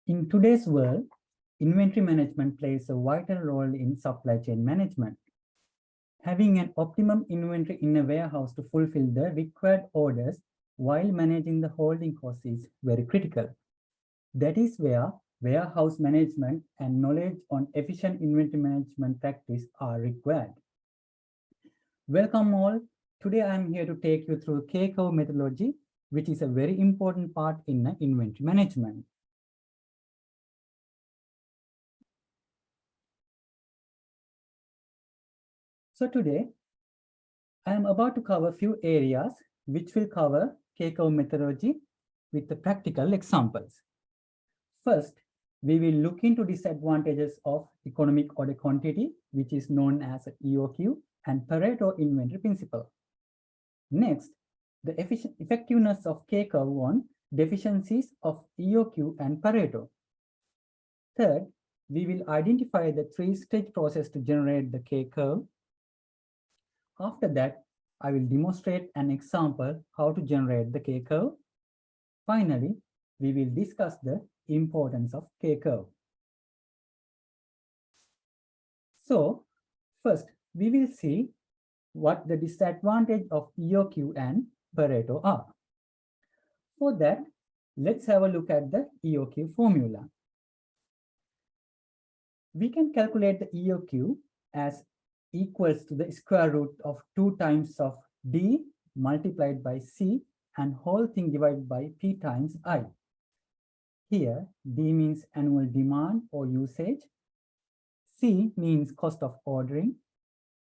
In today's world, inventory management plays a vital role in supply chain management. Having an optimum inventory in a warehouse to fulfill the required orders while managing the holding costs is very critical. That is where warehouse management and knowledge on efficient inventory management practice are required. Welcome all. Today I am here to take you through K-curve methodology, which is a very important part in inventory management. So today, I am about to cover a few areas which will cover K-curve methodology with the practical examples. First, we will look into disadvantages of economic order quantity, which is known as EOQ, and Pareto inventory principle. Next, the effectiveness of K-curve on deficiencies of EOQ and Pareto. Third, we will identify the three-stage process to generate the K-curve. After that, I will demonstrate an example how to generate the K-curve. Finally, we will discuss the importance of K-curve. So, first, we will see what the disadvantage of EOQ and Pareto are. For that, let's have a look at the EOQ formula. We can calculate the EOQ as equals to the square root of 2 times of D multiplied by C and whole thing divided by P times I. Here, D means annual demand or usage. C means cost of ordering.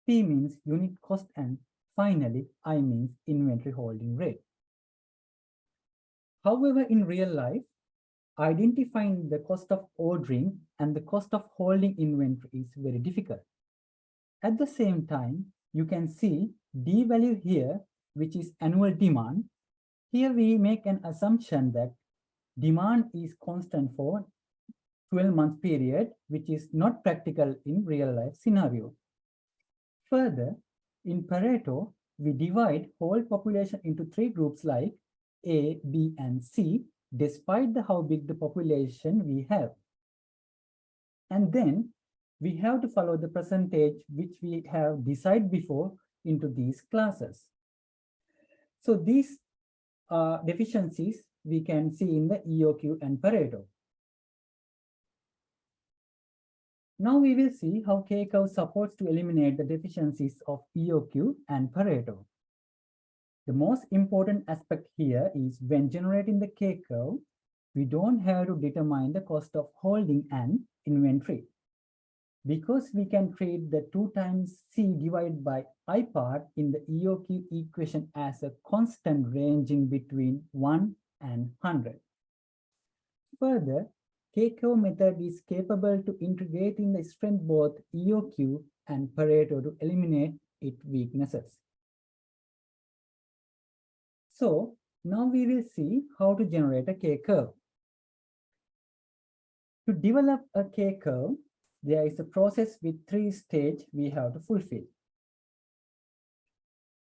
P means unit cost, and finally, I means inventory holding rate. However, in real life, identifying the cost of ordering and the cost of holding inventory is very difficult. At the same time, you can see D value here, which is annual demand. Here we make an assumption that demand is constant for 12-month period, which is not practical in real life scenario. Further, in Pareto, we divide whole population into 3 groups like A, B, and C, despite how big the population we have. And then we have to follow the percentage which we have decided before into these classes. So these deficiencies we can see in the EOQ and Pareto. Now we will see how K-curve supports to eliminate the deficiencies of EOQ and Pareto. The most important aspect here is when generating the K-curve, we don't have to determine the cost of holding an inventory, because we can treat the 2 times C divided by I part in the EOQ equation as a constant ranging between 1 and 100. Further, K-curve method is capable to integrate in the strength both EOQ and Pareto to eliminate its weaknesses. So now we will see how to generate a K-curve. To develop a K-curve, there is a process with 3 stages we have to fulfill.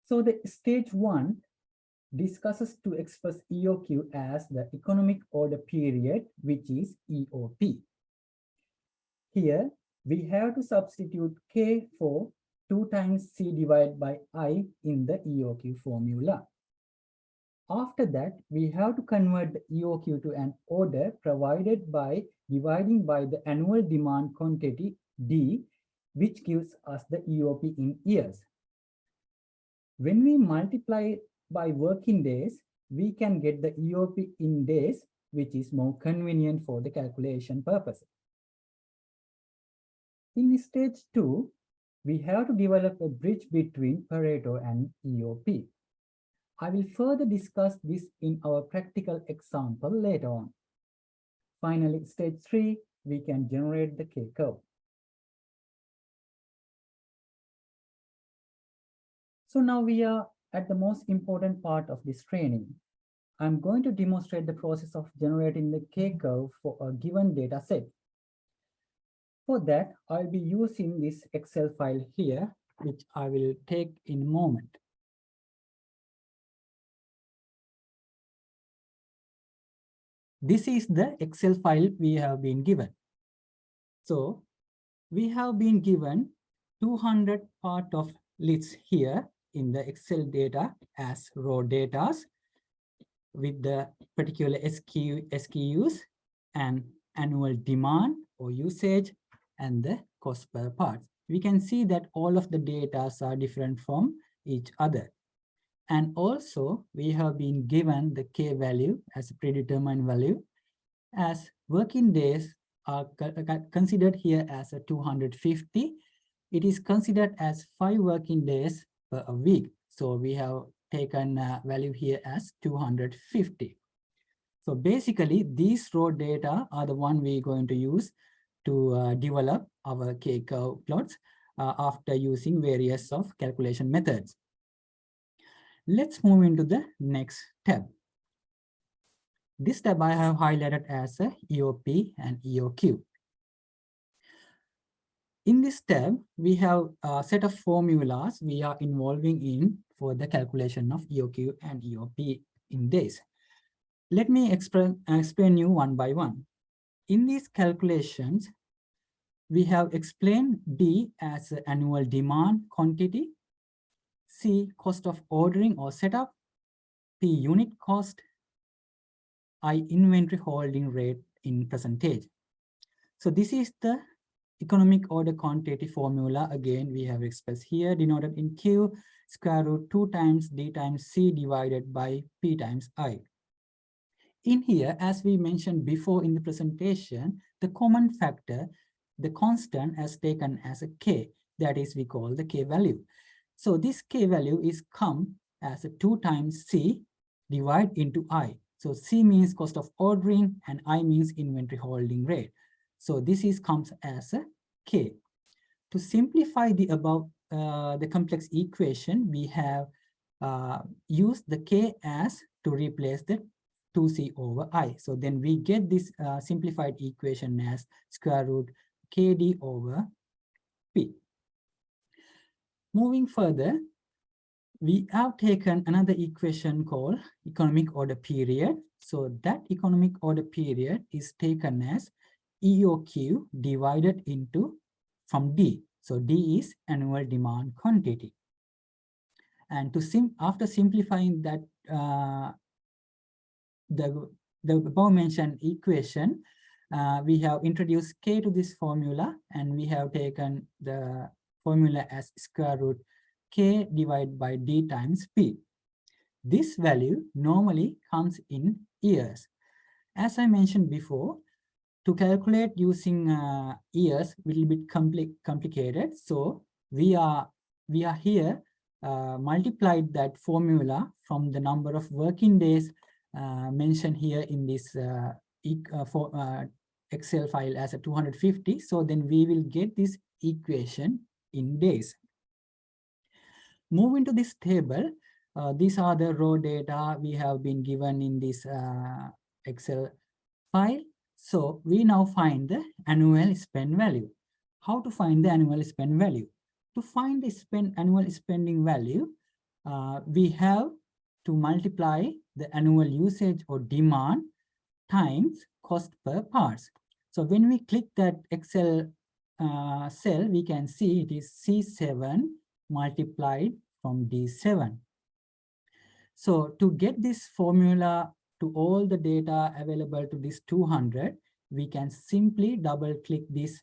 So the stage 1 discusses to express EOQ as the economic order period, which is EOP. Here, we have to substitute K for 2 times C divided by I in the EOQ formula. After that, we have to convert the EOQ to an order provided by dividing by the annual demand quantity D, which gives us the EOP in years. When we multiply by working days, we can get the EOP in days, which is more convenient for the calculation purpose. In stage 2, we have to develop a bridge between Pareto and EOP. I will further discuss this in our practical example later on. Finally, stage 3, we can generate the K-curve. So now we are at the most important part of this training. I'm going to demonstrate the process of generating the K-curve for a given data set. For that, I'll be using this Excel file here, which I will take in a moment. This is the Excel file we have been given. So we have been given 200 part of lists here in the Excel data as raw data with the particular SKUs and annual demand or usage and the cost per part. We can see that all of the data are different from each other. And also we have been given the K value as a predetermined value, as working days are considered here as a 250. It is considered as 5 working days per week. So we have taken value here as 250. So basically these raw data are the one we're going to use to develop our K-curve plots after using various of calculation methods. Let's move into the next tab. This tab I have highlighted as a EOP and EOQ. In this tab, we have a set of formulas we are involving in for the calculation of EOQ and EOP in days. Let me explain you one by one. In these calculations, we have explained D as annual demand quantity, C cost of ordering or setup, P unit cost, I inventory holding rate in percentage. So this is the economic order quantity formula. Again, we have expressed here denoted in Q square root 2 times D times C divided by P times I. In here, as we mentioned before in the presentation, the common factor, the constant, has taken as a K. That is, we call the K value. So this K value is come as a 2 times C divided into I. So C means cost of ordering and I means inventory holding rate. So this is comes as a K. To simplify the above, the complex equation, we have used the K as to replace the 2C over I. So then we get this simplified equation as square root KD over P. Moving further, we have taken another equation called economic order period. So that economic order period is taken as EOQ divided into from D. So D is annual demand quantity. And to after simplifying that the above mentioned equation, we have introduced K to this formula, and we have taken the formula as square root K divided by D times P. This value normally comes in years. As I mentioned before, to calculate using years will be complicated. So we are here multiplied that formula from the number of working days mentioned here in this Excel file as a 250. So then we will get this equation in days. Move into this table. These are the raw data we have been given in this Excel file. So we now find the annual spend value. How to find the annual spend value? To find the annual spending value, we have to multiply the annual usage or demand times cost per parts. So when we click that Excel cell, we can see it is C7 multiplied from D7. So to get this formula to all the data available to this 200, we can simply double click this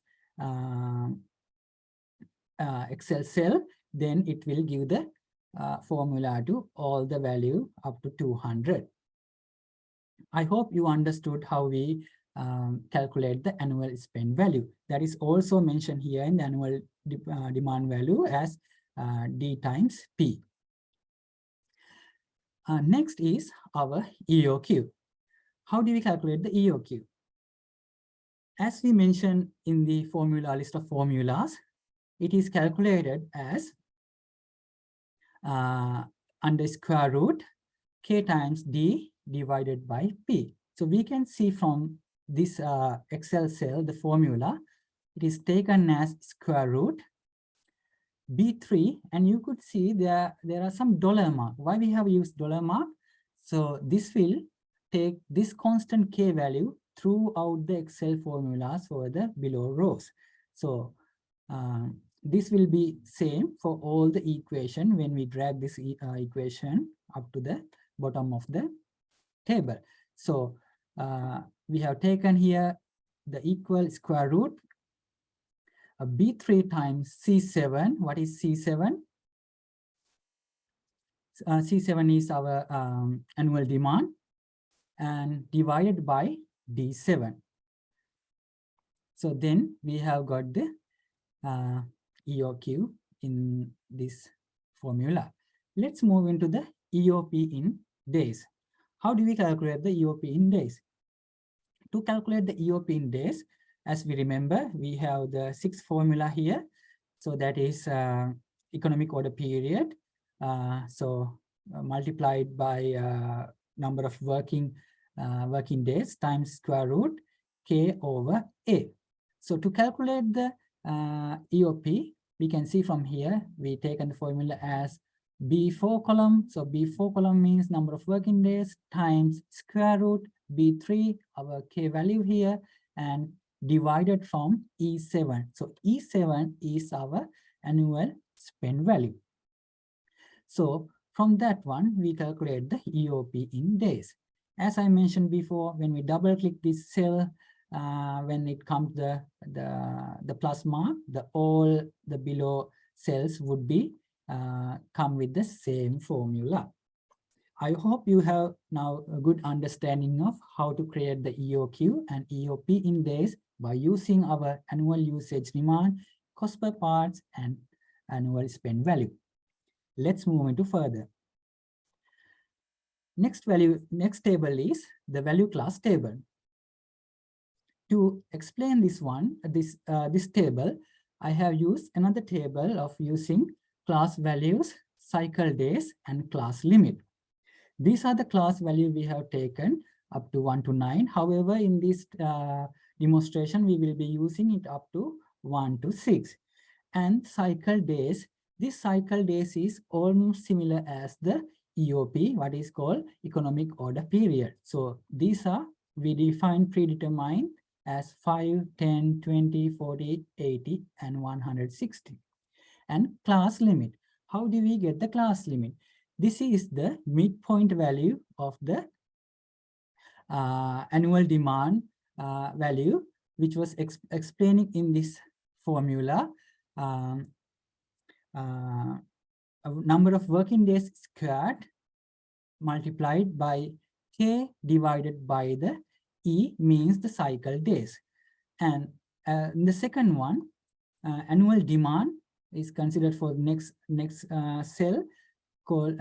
Excel cell, then it will give the formula to all the value up to 200. I hope you understood how we calculate the annual spend value. That is also mentioned here in the annual demand value as D times P. Next is our EOQ. How do we calculate the EOQ? As we mentioned in the formula list of formulas, it is calculated as under square root K times D divided by P. So we can see from this Excel cell, the formula, it is taken as square root B3, and you could see there are some dollar mark. Why we have used dollar mark? So this will take this constant K value throughout the Excel formulas for the below rows. So this will be same for all the equation when we drag this equation up to the bottom of the table. So we have taken here the equal square root B3 times C7. What is C7? C7 is our annual demand, and divided by D7. So then we have got the EOQ in this formula. Let's move into the EOP in days. How do we calculate the EOP in days? To calculate the EOP in days, as we remember, we have the 6 formula here. So that is economic order period. Multiplied by number of working days times square root K over A. So to calculate the EOP, we can see from here, we taken the formula as B4 column. So B4 column means number of working days times square root B3, our K value here, and divided from E7. So E7 is our annual spend value. So from that one, we calculate the EOP in days. As I mentioned before, when we double click this cell, when it comes the plus mark, all the below cells would be come with the same formula. I hope you have now a good understanding of how to create the EOQ and EOP in days by using our annual usage demand, cost per parts, and annual spend value. Let's move into further. Next table is the value class table. To explain this one, this table, I have used another table of using class values, cycle days, and class limit. These are the class value we have taken up to 1 to 9. However, in this demonstration, we will be using it up to 1 to 6. And cycle days, this cycle days is almost similar as the EOP, what is called economic order period. So these are, we define predetermined as 5, 10, 20, 40, 80, and 160. And class limit. How do we get the class limit? This is the midpoint value of the annual demand value, which was explaining in this formula. Number of working days squared multiplied by K divided by the E means the cycle days. And in the second one, annual demand is considered for next cell called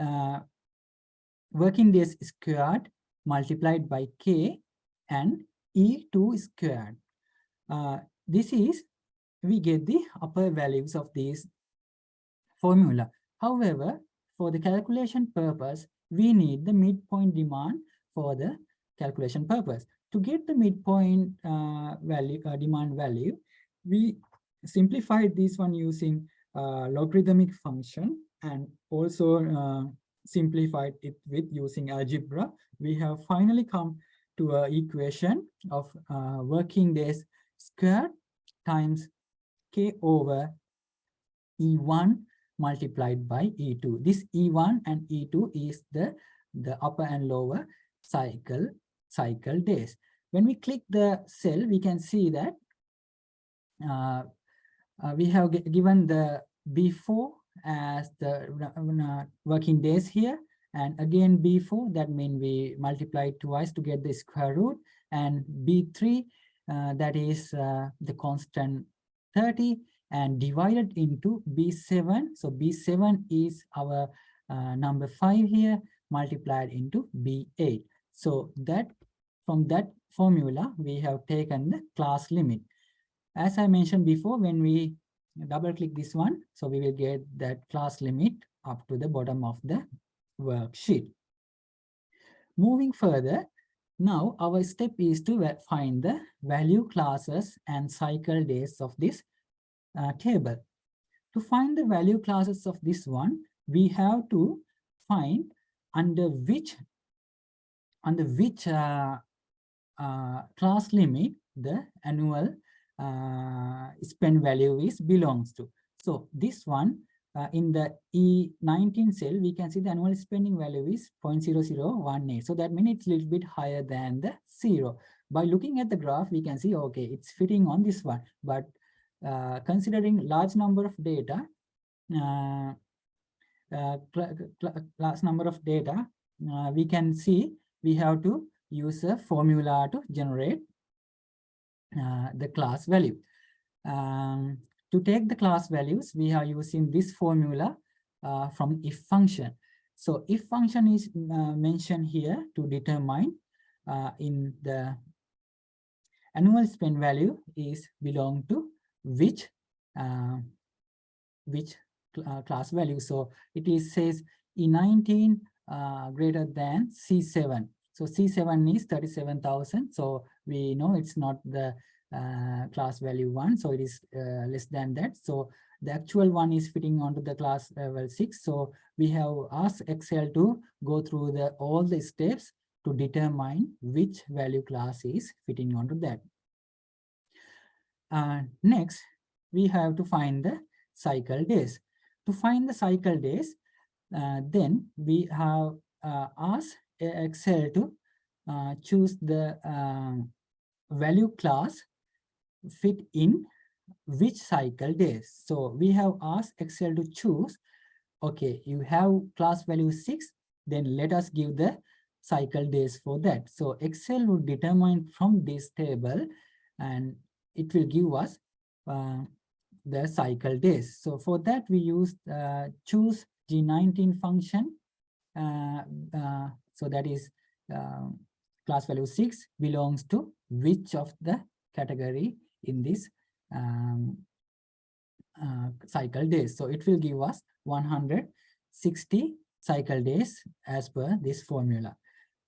working days squared multiplied by K and E2 squared. This is, we get the upper values of these formula. However, for the calculation purpose, we need the midpoint demand for the calculation purpose. To get the midpoint demand value, we simplified this one using logarithmic function, and also simplified it with using algebra. We have finally come to an equation of working days squared times K over E1 multiplied by E2. This E1 and E2 is the upper and lower cycle days. When we click the cell, we can see that we have given the B4 as the working days here, and again B4, that means we multiply twice to get the square root, and B3, that is the constant 30, and divided into B7. So B7 is our number 5 here, multiplied into B8. So that from that formula, we have taken the class limit. As I mentioned before, when we double click this one, so we will get that class limit up to the bottom of the worksheet. Moving further, now our step is to find the value classes and cycle days of this table. To find the value classes of this one, we have to find under which under which class limit the annual spend value is belongs to. So this one in the E19 cell, we can see the annual spending value is 0.0018. So that means it's a little bit higher than the 0. By looking at the graph, we can see, okay, it's fitting on this one. But considering large number of data, large number of data, we can see we have to use a formula to generate the class value. To take the class values, we are using this formula from if function. So if function is mentioned here to determine in the annual spend value is belong to which class value. So it is says E19 greater than C7. So C7 is 37,000. So we know it's not the class value 1. So it is less than that. So the actual one is fitting onto the class level 6. So we have asked Excel to go through all the steps to determine which value class is fitting onto that. Next, we have to find the cycle days. To find the cycle days, then we have asked Excel to choose the value class fit in which cycle days. So we have asked Excel to choose, okay, you have class value 6, then let us give the cycle days for that. So Excel would determine from this table and it will give us the cycle days. So for that we use choose G19 function. So that is class value 6 belongs to which of the category in this cycle days. So it will give us 160 cycle days as per this formula.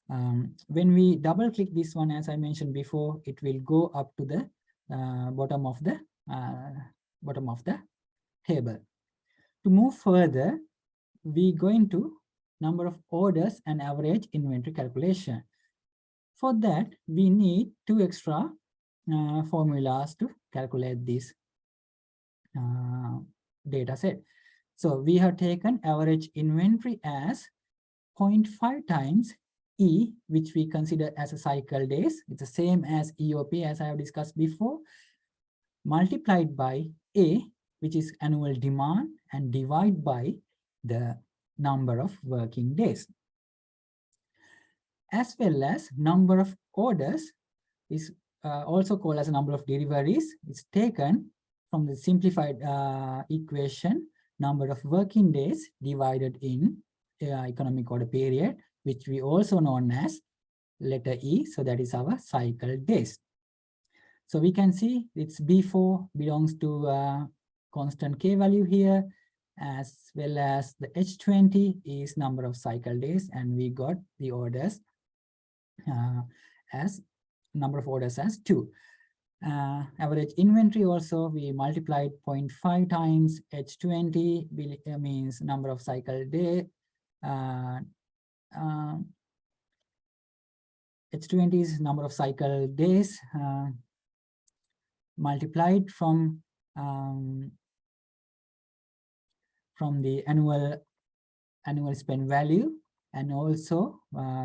When we double click this one, as I mentioned before, it will go up to the bottom of the table. To move further, we go into number of orders and average inventory calculation. For that, we need 2 extra formulas to calculate this data set. So we have taken average inventory as 0.5 times E, which we consider as a cycle days. It's the same as EOP as I have discussed before, multiplied by A, which is annual demand, and divide by the number of working days. As well as number of orders is also called as a number of deliveries. It's taken from the simplified equation, number of working days divided in economic order period, which we also known as letter E. So that is our cycle days. So we can see it's B4 belongs to constant K value here, as well as the H20 is number of cycle days, and we got the orders as number of orders as 2. Average inventory also we multiplied 0.5 times H20 means number of cycle day. H20 is number of cycle days multiplied from the annual spend value, and also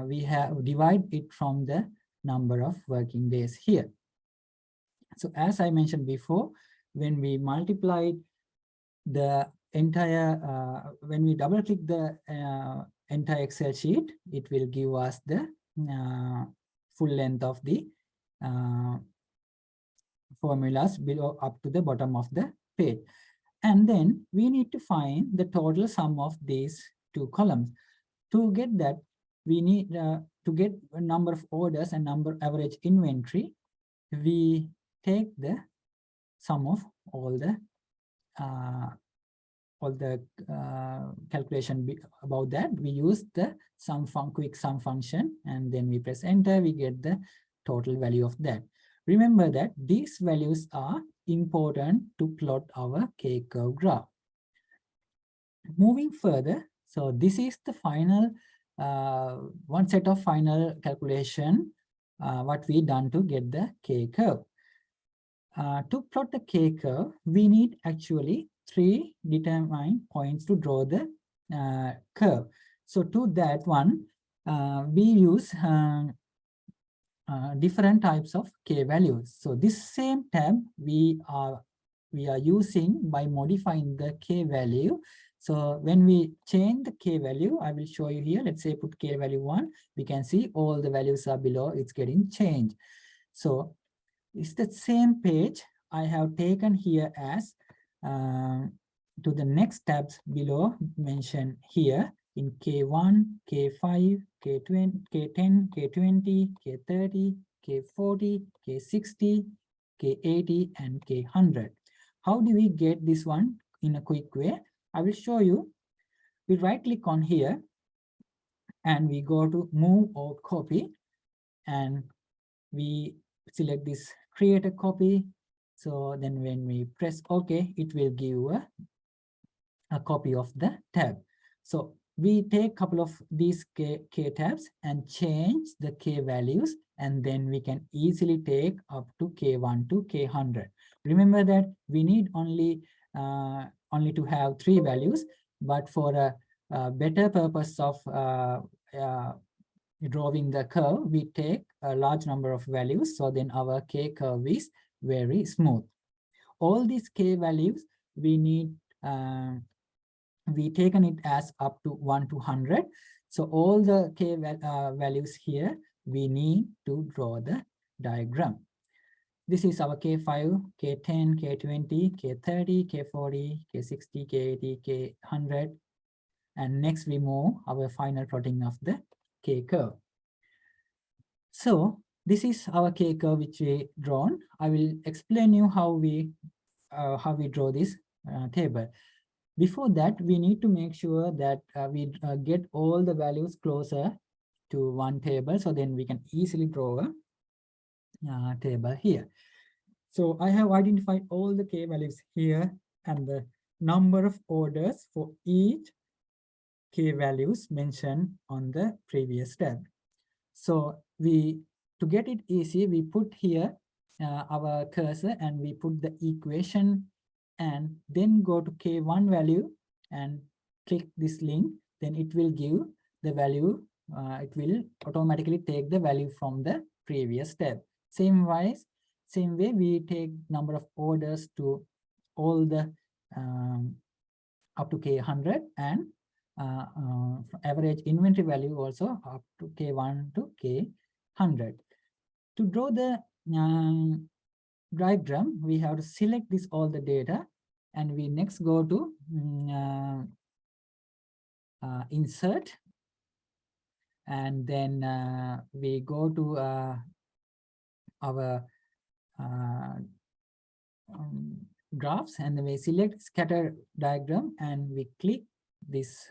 we have divide it from the number of working days here. So as I mentioned before, when we multiplied the entire, when we double click the entire Excel sheet, it will give us the full length of the formulas below up to the bottom of the page. And then we need to find the total sum of these 2 columns. To get that, we need to get a number of orders and number average inventory. We take the sum of all the calculation about that. We use the quick sum function, and then we press enter. We get the total value of that. Remember that these values are important to plot our K-curve graph. Moving further, so this is the final one set of final calculation, what we done to get the K-curve. To plot the K-curve, we need actually 3 determined points to draw the curve. So to that one, we use different types of K values. So this same tab we are using by modifying the K value. So when we change the K value, I will show you here. Let's say put K value 1, we can see all the values are below, it's getting changed. So it's the same page I have taken here as to the next tabs below mentioned here in K1, K5, K20, K10, K20, K30, K40, K60, K80, and K100. How do we get this one in a quick way? I will show you. We right click on here and we go to move or copy, and we select this create a copy. So then when we press OK, it will give a copy of the tab. So we take a couple of these K tabs and change the K values, and then we can easily take up to K1 to K100. Remember that we need only to have 3 values, but for a better purpose of drawing the curve, we take a large number of values, so then our K curve is very smooth. All these K values we need, we taken it as up to 1 to 100. So all the K values here, we need to draw the diagram. This is our K5, K10, K20, K30, K40, K60, K80, K100. And next we move our final plotting of the K curve. So this is our K curve which we drawn. I will explain you how we draw this table. Before that, we need to make sure that we get all the values closer to one table, so then we can easily draw a table here. So I have identified all the K values here and the number of orders for each K values mentioned on the previous tab. So to get it easy, we put here our cursor and we put the equation, and then go to K1 value and click this link. Then it will give the value. It will automatically take the value from the previous tab. Same way we take number of orders to all the up to K100, and average inventory value also up to K1 to K100. To draw the diagram, we have to select this all the data, and we next go to insert, and then we go to our graphs, and then we select scatter diagram, and we click this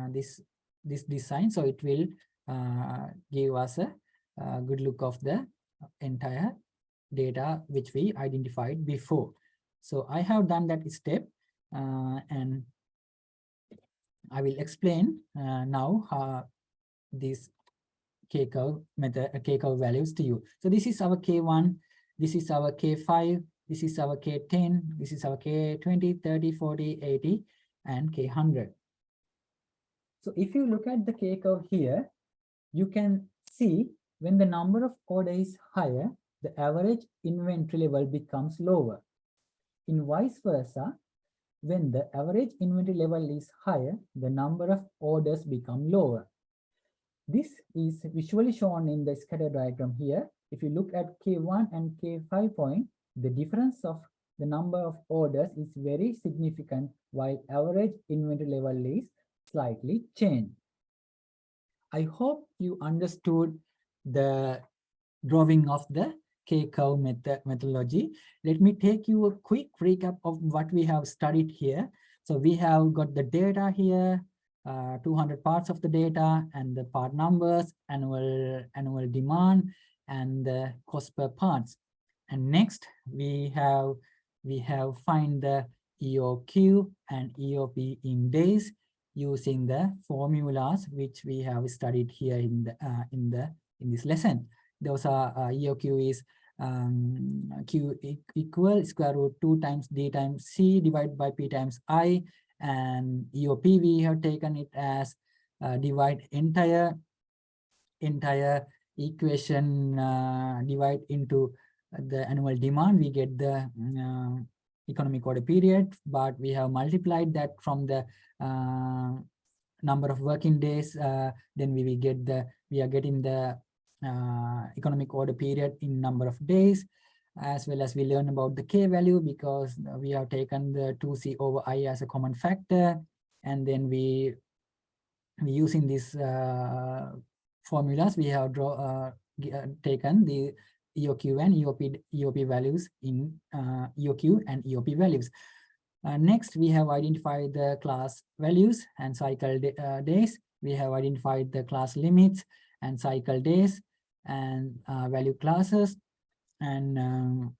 this design, so it will give us a good look of the entire data which we identified before. So I have done that step, and I will explain now this K-curve method, K-curve values to you. So this is our K1, this is our K5, this is our K10, this is our K20, 30, 40, 80, and K100. So if you look at the K-curve here, you can see when the number of order is higher, the average inventory level becomes lower. In vice versa, when the average inventory level is higher, the number of orders become lower. This is visually shown in the scatter diagram here. If you look at K1 and K5 point, the difference of the number of orders is very significant, while average inventory level is slightly changed. I hope you understood the drawing of the K-curve methodology. Let me take you a quick recap of what we have studied here. So we have got the data here, 200 parts of the data, and the part numbers, annual demand, and the cost per parts. And next we have find the EOQ and EOP in days, using the formulas which we have studied here in this lesson. Those are EOQ is Q equal square root 2 times D times C divided by P times I, and EOP we have taken it as divide entire equation divide into the annual demand, we get the economic order period, but we have multiplied that from the number of working days, then we are getting the economic order period in number of days, as well as we learn about the K value because we have taken the 2C over I as a common factor, and then we using these formulas we have taken the EOQ and EOP values in EOQ and EOP values. Next, we have identified the class values and cycle days. We have identified the class limits and cycle days and value classes. And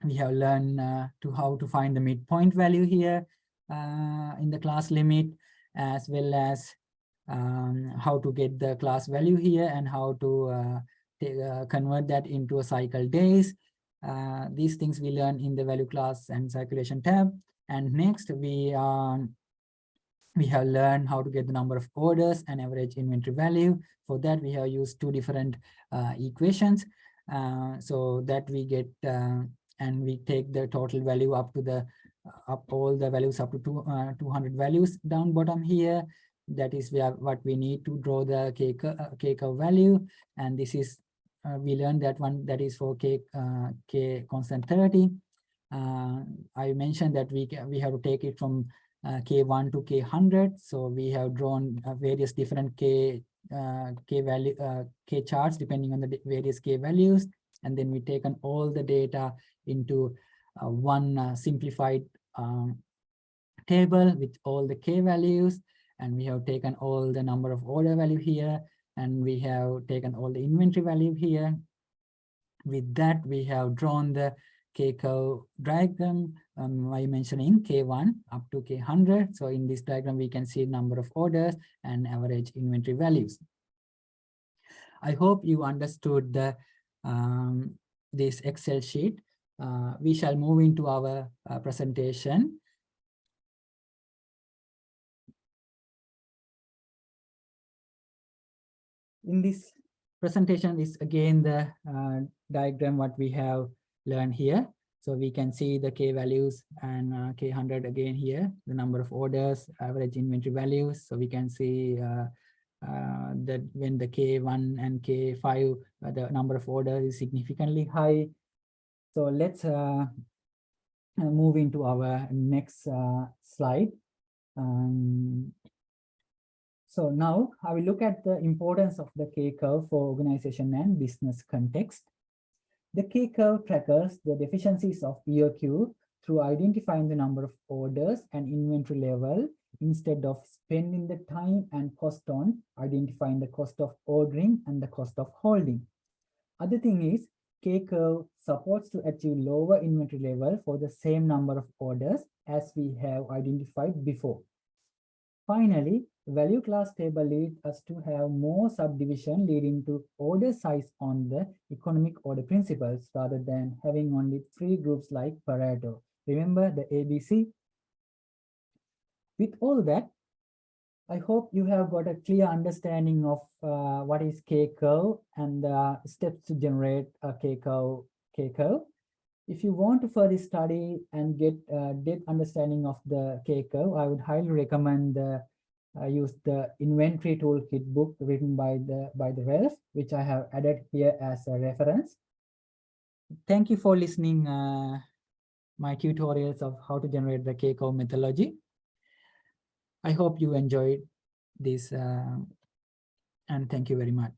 we have learned how to find the midpoint value here in the class limit, as well as how to get the class value here and how to convert that into a cycle days. These things we learn in the value class and circulation tab. And next we have learned how to get the number of orders and average inventory value. For that we have used two different equations so that we get and we take the total value up to the all the values up to 200 values down bottom here. That is what we need to draw the K curve value, and this is we learned that one, that is for K constant 30. I mentioned that we have to take it from K1 to K100, so we have drawn various different K charts depending on the various K values, and then we taken all the data into one simplified table with all the K values, and we have taken all the number of order value here, and we have taken all the inventory value here. With that, we have drawn the K curve diagram by mentioning K1 up to K100. So in this diagram, we can see number of orders and average inventory values. I hope you understood the this Excel sheet. We shall move into our presentation. In this presentation is again the diagram what we have learned here. So we can see the K values and K100 again here, the number of orders, average inventory values. So we can see that when the K1 and K5, the number of orders is significantly high. So let's move into our next slide. So now I will look at the importance of the K curve for organization and business context. The K curve trackers the deficiencies of EOQ through identifying the number of orders and inventory level instead of spending the time and cost on identifying the cost of ordering and the cost of holding. Other thing is K curve supports to achieve lower inventory level for the same number of orders as we have identified before. Finally, value class table leads us to have more subdivision leading to order size on the economic order principles rather than having only 3 groups like Pareto. Remember the ABC? With all that, I hope you have got a clear understanding of what is K curve and the steps to generate a K curve. If you want to further study and get a depth understanding of the K curve, I would highly recommend use the inventory toolkit book written by the Ralph, which I have added here as a reference. Thank you for listening my tutorials of how to generate the K curve methodology. I hope you enjoyed this and thank you very much.